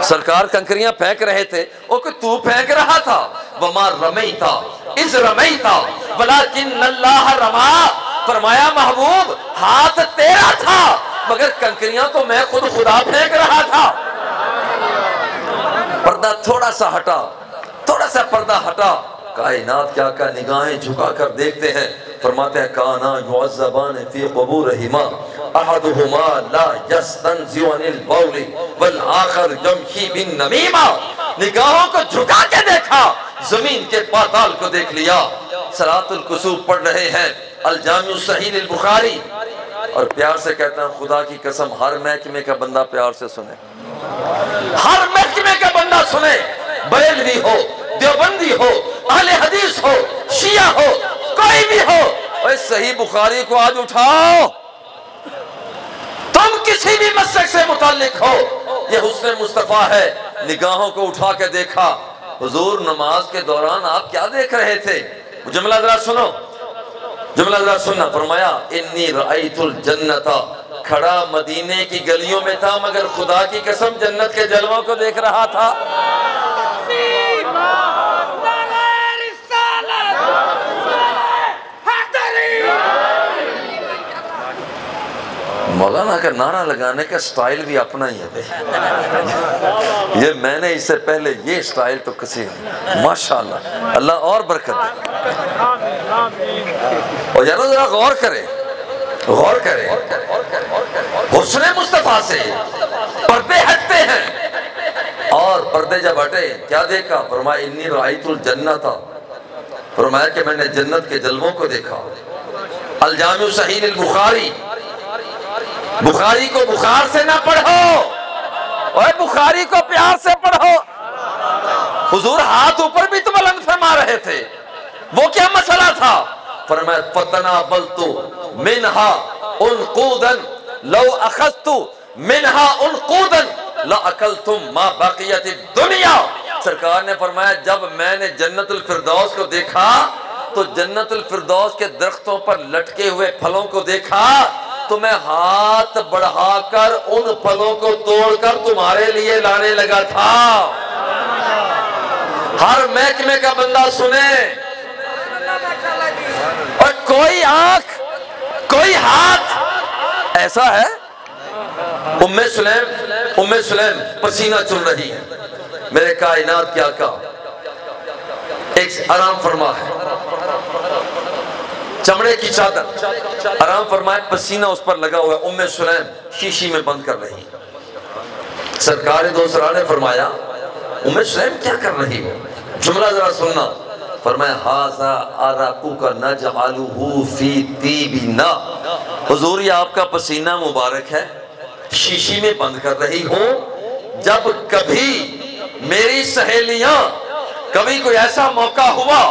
सरकार कंकरियां फेंक रहे थे, वो कि तू फेंक रहा था, वमा रमैता इज़ रमैता वलाकिन अल्लाह रमा। फरमाया महबूब हाथ तेरा था मगर कंकरियां तो मैं खुद खुदा फेंक रहा था। पर्दा थोड़ा सा हटा, थोड़ा सा पर्दा हटा, कायनात क्या का निगाहें झुका कर देखते हैं। फरमाते हैं काना युअज़्ज़बान फी क़ुबूरिहिमा अहदुहुमा ला यस्तंज़िउ अनिल बौली वल आखर यमशी बिन नमीमा। निगाहों को झुका के देखा, जमीन के पाताल को देख लिया। सलातुल कुसूफ पढ़ रहे हैं, अल जामिउ सहीह अल बुखारी, और प्यार से कहता हूं खुदा की कसम हर महकमे का बंदा प्यार से सुने, हर महकमे का बंदा सुने, बरेलवी हो, देवबंदी हो, अहले हदीस हो, शिया हो, कोई भी हो। और सही बुखारी को आज उठाओ, तुम किसी भी मसलक से मुताल्लिक हो, ये हुस्न मुस्तफा है। निगाहों को उठा के देखा, हुजूर नमाज के दौरान आप क्या देख रहे थे? जुमला जरा सुनो, जुमला जरा सुनना। फरमाया इन्नी रअयतुल जन्नता, खड़ा मदीने की गलियों में था मगर खुदा की कसम जन्नत के जलवों को देख रहा था। मौलाना का नारा लगाने का स्टाइल भी अपना ही है। ये मैंने इससे पहले ये स्टाइल तो किसी, माशाअल्लाह, अल्लाह और बरकत दे। और यारो जरा गौर करें, गौर करें, हुस्न मुस्तफा से पर्दे हटते हैं, और पर्दे जब हटे क्या देखा? फरमाया इन्नी रअयतुल जन्नता, फरमाया कि मैंने जन्नत के जलवों को देखा। अल जामिउ सहीह अल बुखारी, बुखारी को बुखार से ना पढ़ो, और बुखारी को प्यार से पढ़ो। हुजूर हाथ ऊपर भी तो बुलंद फरमा रहे थे, वो क्या मसला था? फरमाया फतना बलतु मिनहा उनकूदन लौ अखस्तु मिनहा उनकूदन ला अकलतुम मा बकियत दुनिया। सरकार ने फरमाया जब मैंने जन्नतुल फिरदौस को देखा तो जन्नतुल फिरदौस के दरख्तों पर लटके हुए फलों को देखा, तो मैं हाथ बढ़ाकर उन फलों को तोड़कर तुम्हारे लिए लाने लगा था। हर महकमे का बंदा सुने, और कोई आंख, कोई हाथ ऐसा है। उम्मे सुलैम पसीना चुन रही है, मेरे कायनात क्या का एक आराम फरमा है, चमड़े की चादर आराम फरमाए, पसीना उस पर लगा हुआ है। उम्मे सुलैम शीशी में बंद कर रही। सरकार दो सरा ने फरमाया उम्मे सुलैम क्या कर रही हो? जुमला जरा सुनना। फरमाया हाज़ा अराकू का नजअलुहु फी तीबिना, हुजूर ये आपका पसीना मुबारक है, शीशी में बंद कर रही हो। जब कभी मेरी सहेलियां, कभी कोई ऐसा मौका हुआ,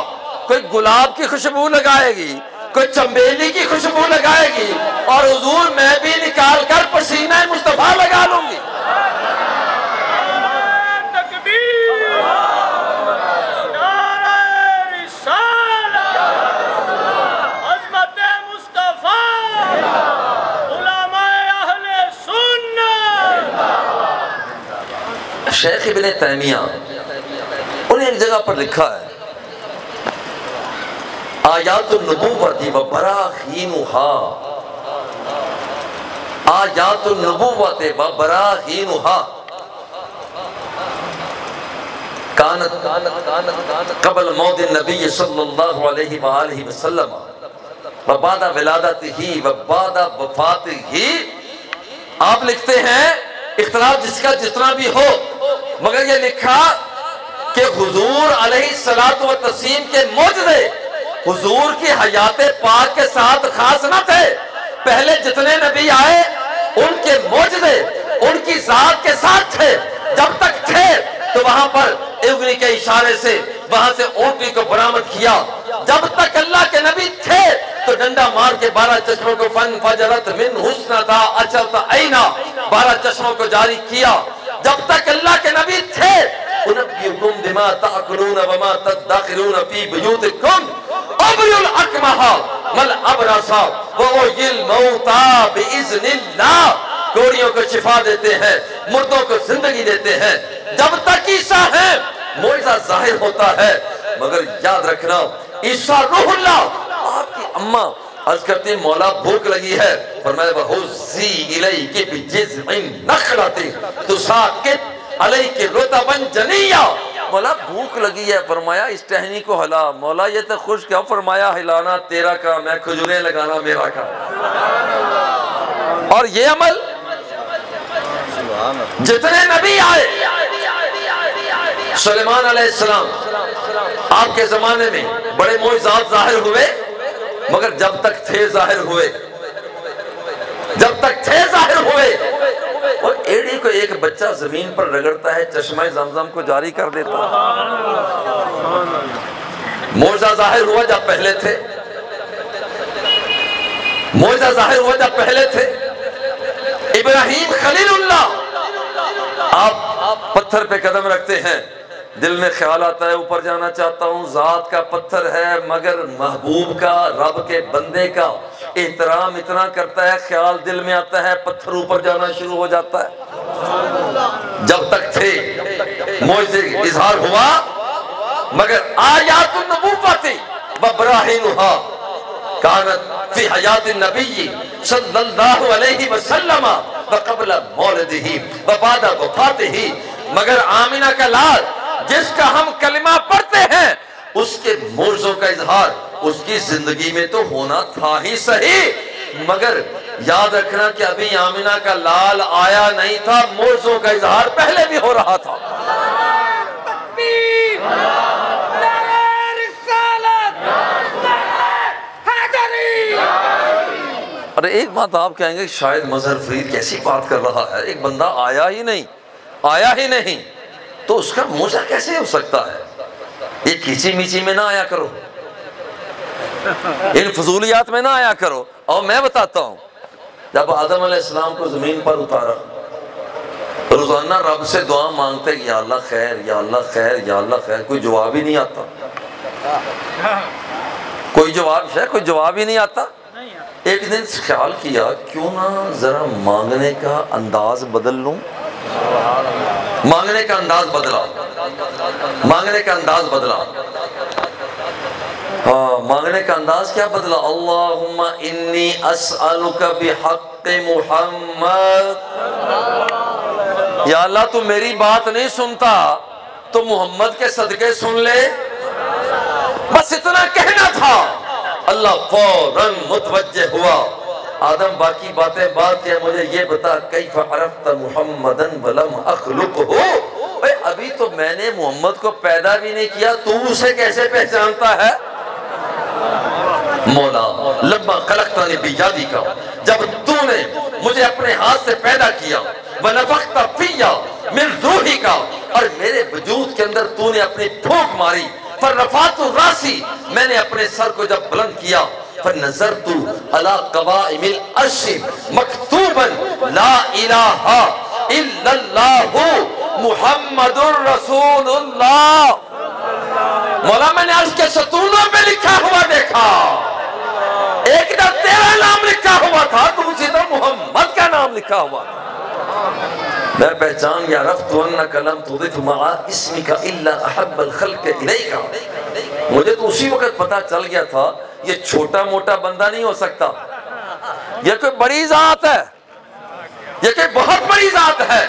कोई गुलाब की खुशबू लगाएगी, कोई चंबेली की खुशबू लगाएगी, और हुजूर मैं भी निकाल कर पसीना मुस्तफा लगा लूंगी। शेख इब्न तैमिया उन्हें एक जगह पर लिखा है आयातुन नबुव्वति व बराहीनुहा, आयातुन नबुव्वति व बराहीनुहा कानत क़ब्ल मौत नबी सल्लल्लाहु अलैहि वसल्लम व बाद विलादतिही व बाद वफातिही। आप लिखते हैं इख्तिलाफ जिसका जितना भी हो, मगर ये लिखा कि हुजूर अलैहिस्सलातु व तस्लीम के मौजज़े हुजूर की हयात पाक के साथ खास न थे। पहले जितने नबी आए उनके मौजज़े उनकी जात के साथ थे। जब तक थे तो वहां पर उंगली के इशारे से वहां से ऊंटनी को बरामद किया। जब तक अल्लाह के नबी थे तो डंडा मार के 12 चश्मों को फन फजरत मिन हुस्नता अचरत ऐना 12 चश्मों को जारी किया। जब तक अल्लाह के नबी थे उनब्बियुकुम बिमा ताकुलून व मा तदखिरून फी बुयूतिकुम अब्रुल अकमहा वल अबरसा व उजिल मौता बिइज़्निल्लाह। गोरियों को शिफा देते हैं, मुर्दों को जिंदगी देते हैं, जब तक ईसा है मोइज़ा जाहिर होता है। मगर याद रखना ईसा रूहुल्लाह। आपकी अम्मा अर्ज करती है मौला भूख लगी है, फरमाया वहुज़्ज़ी इलैकी बिजिज़इन नख़लतिन तुसाक़ित अलैकी रुतबन जनिया। मौला भूख लगी है, फरमाया इस टहनी को हिला। मौला ये तो खुश क्या, फरमाया हिलाना तेरा काम है, खजूरें लगाना मेरा काम। और ये अमल जितने नबी आए, सुलेमान अलैहिस्सलाम आपके जमाने में बड़े मोइज़ात जाहिर हुए, मगर जब तक थे जाहिर हुए, जब तक थे जाहिर हुए, और एड़ी को एक बच्चा जमीन पर रगड़ता है, चश्मा ज़मज़म को जारी कर देता। मोइज़ा जाहिर हुआ जब पहले थे, मोइज़ा जाहिर हुआ जब पहले थे। इब्राहीम खलीलुल्लाह, आप पत्थर पे कदम रखते हैं, दिल में ख्याल आता है ऊपर जाना चाहता हूँ, जात का पत्थर है मगर महबूब का, रब के बंदे का एहतराम इतना करता है, ख्याल दिल में आता है, पत्थर ऊपर जाना शुरू हो जाता है। जब तक थे मोइज़े इजहार हुआ, मगर आयातुन नबुव्वती व बराहीनुहा कानत फी हयातिन नबी सल्लल्लाहु अलैहि वसल्लम व क़ब्ल मौलिदिही व बाद वफ़ातिही। मगर आमिना का लाल जिसका हम कलिमा पढ़ते हैं, उसके मोर्जों का इजहार उसकी जिंदगी में तो होना था ही सही, मगर याद रखना कि अभी आमिना का लाल आया नहीं था, मोर्जों का इजहार पहले भी हो रहा था। अरे एक बात आप कहेंगे शायद मजहर फरीद कैसी बात कर रहा है, एक बंदा आया ही नहीं तो उसका मोजा कैसे हो सकता है। ये खींची मीची में ना आया करो, इन फजूलियात में ना आया करो। और मैं बताता हूं, जब आदम अलैहिस्सलाम को जमीन पर उतारा, रोजाना रब से दुआ मांगते या अल्लाह खैर, या अल्लाह खैर, या अल्लाह खैर, कोई जवाब ही नहीं आता, कोई जवाब ही नहीं आता। एक दिन ख्याल किया क्यों ना जरा मांगने का अंदाज बदल लूं। मांगने का अंदाज बदला, मांगने का अंदाज बदला। हाँ, मांगने का अंदाज क्या बदला? अल्लाहुम्मा इन्नी अस्अलुका बिहक़्क़ि मुहम्मद। या अल्लाह तू मेरी बात नहीं सुनता तो मोहम्मद के सदके सुन ले, बस इतना कहना था। अल्लाह फौरन मुतवज्जे हुआ। आदम बाकी बातें बात क्या, मुझे ये बता कैफ़ अरफ़्ता मुहम्मदन वलम अख़्लुक़हु। अभी तो मैंने मोहम्मद को पैदा भी नहीं किया, तू उसे कैसे पहचानता है? मौला लम्मा खलक़तनी बियदिका, जब तूने मुझे अपने हाथ से पैदा किया, व नफ़ख़्ता फ़िय्या मिन रूहिका, और मेरे वजूद के अंदर तूने अपनी फूंक मारी, फ़रफ़अतु रासी, मैंने अपने सर को जब बुलंद किया, फ़नज़रतु अला क़वाइमिल अर्श मक्तूबन ला इलाहा इल्लल्लाहु मुहम्मदुर रसूलुल्लाह। मौला मैंने अर्श के सतूनों पे लिखा हुआ देखा, एक इधर तेरा नाम लिखा हुआ था, दूसरी तरफ मोहम्मद का नाम लिखा हुआ था। मैं पहचान गया, रफ़्तु अन्नका लम तुज़िफ़ मआ इस्मिका इल्ला अहब्बल ख़ल्क़ इलैका। मुझे तो उसी वक्त पता चल गया था ये छोटा मोटा बंदा नहीं हो सकता, ये कोई बड़ी जात है, ये कोई बहुत बड़ी जात है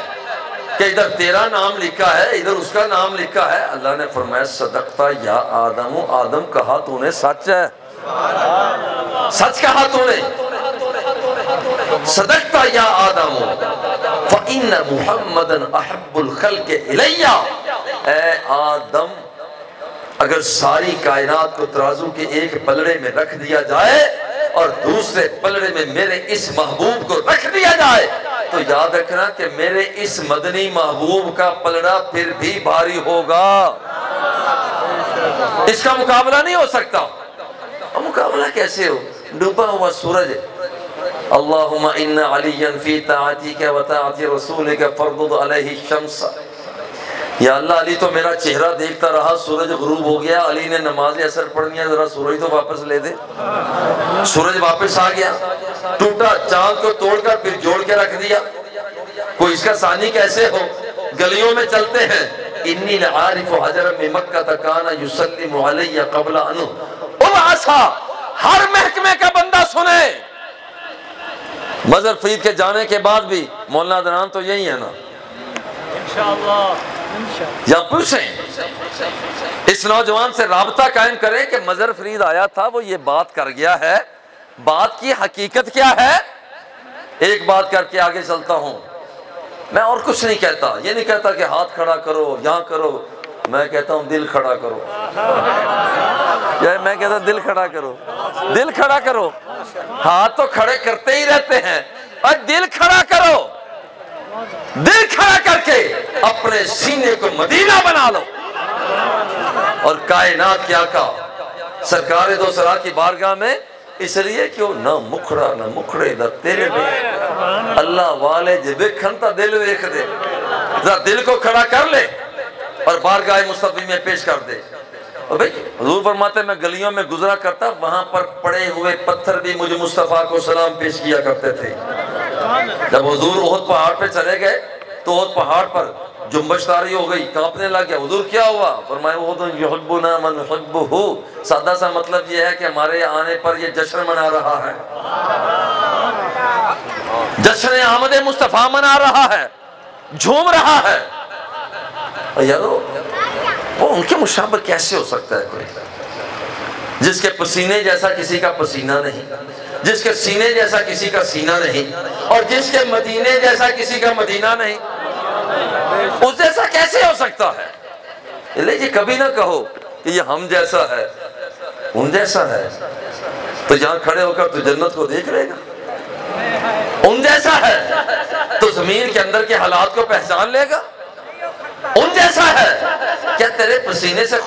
कि इधर तेरा नाम लिखा है, इधर उसका नाम लिखा है। अल्लाह ने फरमाया सदक़ता या आदम, आदम कहा तूने सच है, सच कहा तूने, सदक़ता या आदम फ़इन्न मुहम्मदन अहब्बुल ख़ल्क़ इलैया। ए आदम, अगर सारी कायनात को तराजू के एक पलड़े में रख दिया जाए और दूसरे पलड़े में मेरे इस महबूब को रख दिया जाए, तो याद रखना कि मेरे इस मदनी महबूब का पलड़ा फिर भी भारी होगा, इसका मुकाबला नहीं हो सकता। और मुकाबला कैसे हो? डूबा हुआ सूरज। अल्लाहुम्मा इन्ना अलियन फी ताअतिका व ताअति रसूलिका फरदुद अलैहि शम्स। या अल्लाह, अली तो मेरा चेहरा देखता रहा, सूरज गुरूब हो गया, अली ने नमाज असर पढ़नी है, जरा सूरज तो वापस ले दे। सूरज वापस आ गया, टूटा चांद को तोड़कर फिर जोड़ के रख दिया। कोई इसका सानी कैसे हो? गलियों में चलते हैं, इन्नी आरिफ हजर में मक्का तकाना युसल्लिमु अलैया क़ब्ला अनु उबासा। हर महकमे का बंदा सुने। मजहर फरीद के जाने के बाद भी मौलाना अदनान तो यही है ना, इंशाअल्लाह। या पूछें इस नौजवान से राबता कायम करें कि मजहर फरीद आया था, वो ये बात कर गया है, बात की हकीकत क्या है। एक बात करके आगे चलता हूं। मैं और कुछ नहीं कहता, ये नहीं कहता कि हाथ खड़ा करो, यहां करो, मैं कहता हूं दिल खड़ा करो। मैं कहता दिल खड़ा करो, दिल खड़ा करो। हाथ तो खड़े करते ही रहते हैं, और दिल खड़ा करो। दिल खड़ा करके अपने सीने को मदीना बना लो। और कायनात के आका सरकार दो सरा की बारगाह में इसलिए क्यों ना मुखड़ा ना मुखड़े ना तेरे में अल्लाह वाले जे वेखन ता दिल वेख दे। जरा दिल को खड़ा कर ले और बारगाह मुस्तफी में पेश कर दे। और भाई हुजूर फरमाते मैं गलियों में गुजरा करता, वहां पर पड़े हुए पत्थर भी मुझे मुस्तफा को सलाम पेश किया करते थे। जब हुजूर ओहद पहाड़ पे चले गए तो ओहद पहाड़ पर जुम्बश तारी हो गई, कांपने लग गया। हुजूर क्या हुआ? फरमाया वो तो युहिब्बुना मन युहिब्बुहु। सादा सा मतलब ये है कि हमारे आने पर ये जश्न मना रहा है, जश्न आमद मुस्तफा मना रहा है, झूम रहा है। यारो वो उनके मुशाबह कैसे हो सकता है कोई, जिसके पसीने जैसा किसी का पसीना नहीं, जिसके सीने जैसा किसी का सीना नहीं, और जिसके मदीने जैसा किसी का मदीना नहीं, उस जैसा कैसे हो सकता है? लेकिन कभी ना कहो कि ये हम जैसा है, उन जैसा है। तो यहां खड़े होकर तो जन्नत को देख लेगा। उन जैसा है तो जमीन के अंदर के हालात को पहचान लेगा। उन जैसा है क्या तेरे पसीने से